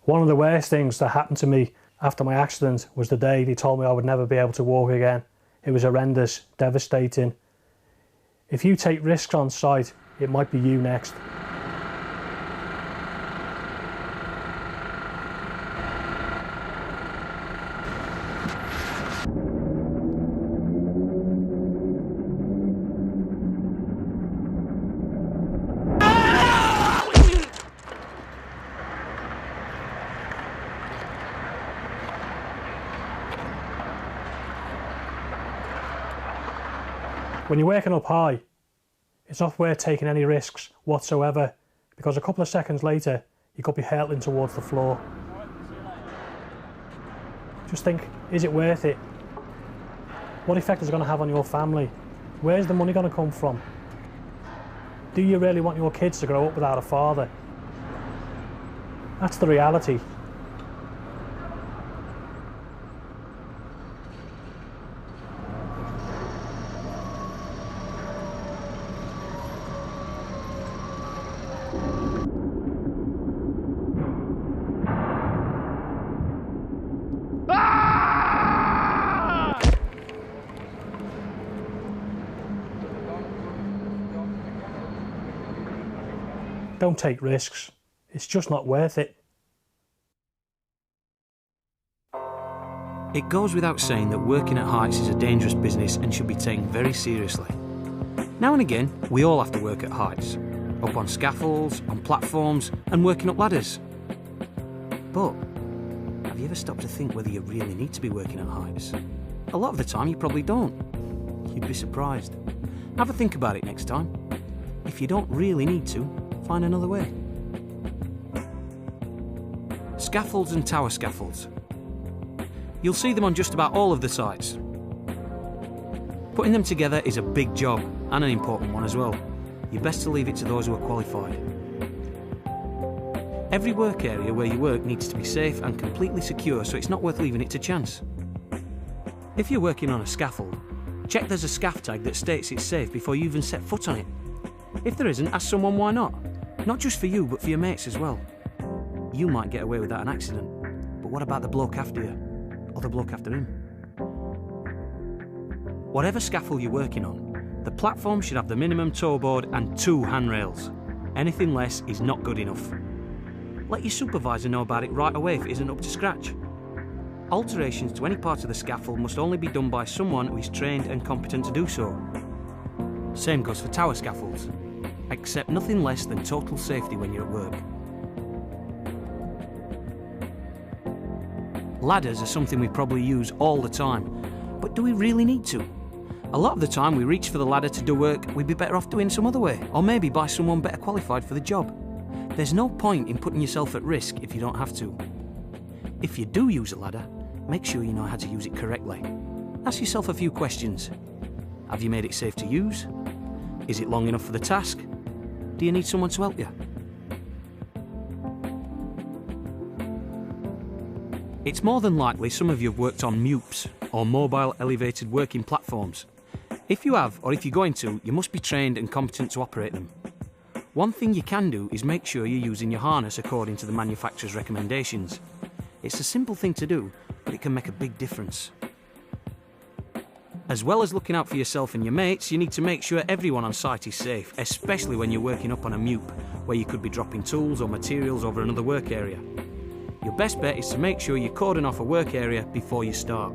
One of the worst things that happened to me after my accident was the day they told me I would never be able to walk again. It was horrendous, devastating. If you take risks on site, it might be you next. When you're working up high, it's not worth taking any risks whatsoever, because a couple of seconds later, you could be hurtling towards the floor. Just think, is it worth it? What effect is it going to have on your family? Where's the money going to come from? Do you really want your kids to grow up without a father? That's the reality. Don't take risks. It's just not worth it. It goes without saying that working at heights is a dangerous business and should be taken very seriously. Now and again, we all have to work at heights, up on scaffolds, on platforms, and working up ladders. But have you ever stopped to think whether you really need to be working at heights? A lot of the time you probably don't. You'd be surprised. Have a think about it next time. If you don't really need to, find another way. Scaffolds and tower scaffolds. You'll see them on just about all of the sites. Putting them together is a big job, and an important one as well. You're best to leave it to those who are qualified. Every work area where you work needs to be safe and completely secure, so it's not worth leaving it to chance. If you're working on a scaffold, check there's a scaff tag that states it's safe before you even set foot on it. If there isn't, ask someone why not. Not just for you, but for your mates as well. You might get away without an accident, but what about the bloke after you? Or the bloke after him? Whatever scaffold you're working on, the platform should have the minimum toe board and 2 handrails. Anything less is not good enough. Let your supervisor know about it right away if it isn't up to scratch. Alterations to any part of the scaffold must only be done by someone who is trained and competent to do so. Same goes for tower scaffolds. Accept nothing less than total safety when you're at work. Ladders are something we probably use all the time, but do we really need to? A lot of the time we reach for the ladder to do work we'd be better off doing some other way, or maybe by someone better qualified for the job. There's no point in putting yourself at risk if you don't have to. If you do use a ladder, make sure you know how to use it correctly. Ask yourself a few questions. Have you made it safe to use? Is it long enough for the task? Do you need someone to help you? It's more than likely some of you have worked on MEWPs, or mobile elevated working platforms. If you have, or if you're going to, you must be trained and competent to operate them. One thing you can do is make sure you're using your harness according to the manufacturer's recommendations. It's a simple thing to do, but it can make a big difference. As well as looking out for yourself and your mates, you need to make sure everyone on site is safe, especially when you're working up on a MEWP, where you could be dropping tools or materials over another work area. Your best bet is to make sure you cordon off a work area before you start.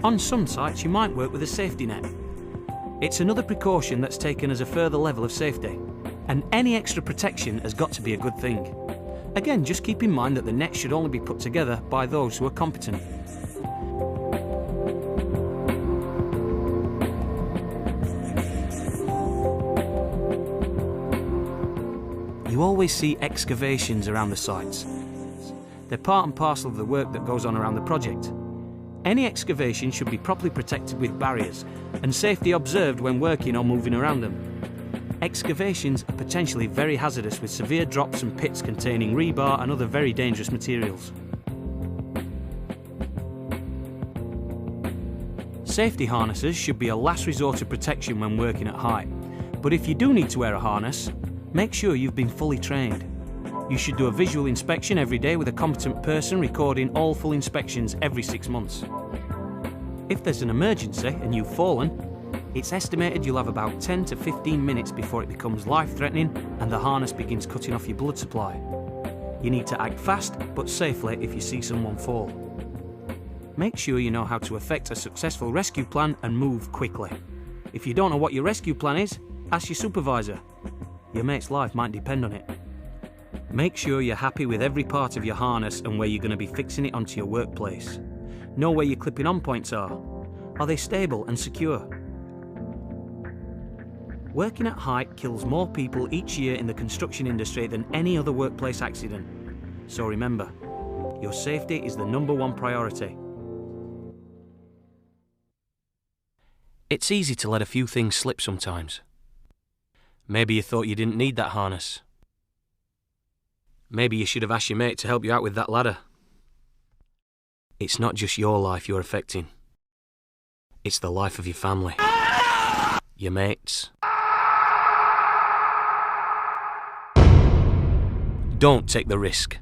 On some sites, you might work with a safety net. It's another precaution that's taken as a further level of safety, and any extra protection has got to be a good thing. Again, just keep in mind that the net should only be put together by those who are competent. You always see excavations around the sites. They're part and parcel of the work that goes on around the project. Any excavation should be properly protected with barriers and safety observed when working or moving around them. Excavations are potentially very hazardous with severe drops and pits containing rebar and other very dangerous materials. Safety harnesses should be a last resort of protection when working at height, but if you do need to wear a harness, Make sure you've been fully trained. You should do a visual inspection every day with a competent person recording all full inspections every 6 months. If there's an emergency and you've fallen, it's estimated you'll have about 10 to 15 minutes before it becomes life-threatening and the harness begins cutting off your blood supply. You need to act fast but safely if you see someone fall. Make sure you know how to effect a successful rescue plan and move quickly. If you don't know what your rescue plan is, ask your supervisor. Your mate's life might depend on it. Make sure you're happy with every part of your harness and where you're going to be fixing it onto your workplace. Know where your clipping on points are. Are they stable and secure? Working at height kills more people each year in the construction industry than any other workplace accident. So remember, your safety is the #1 priority. It's easy to let a few things slip sometimes. Maybe you thought you didn't need that harness. Maybe you should have asked your mate to help you out with that ladder. It's not just your life you're affecting. It's the life of your family. Your mates. Don't take the risk.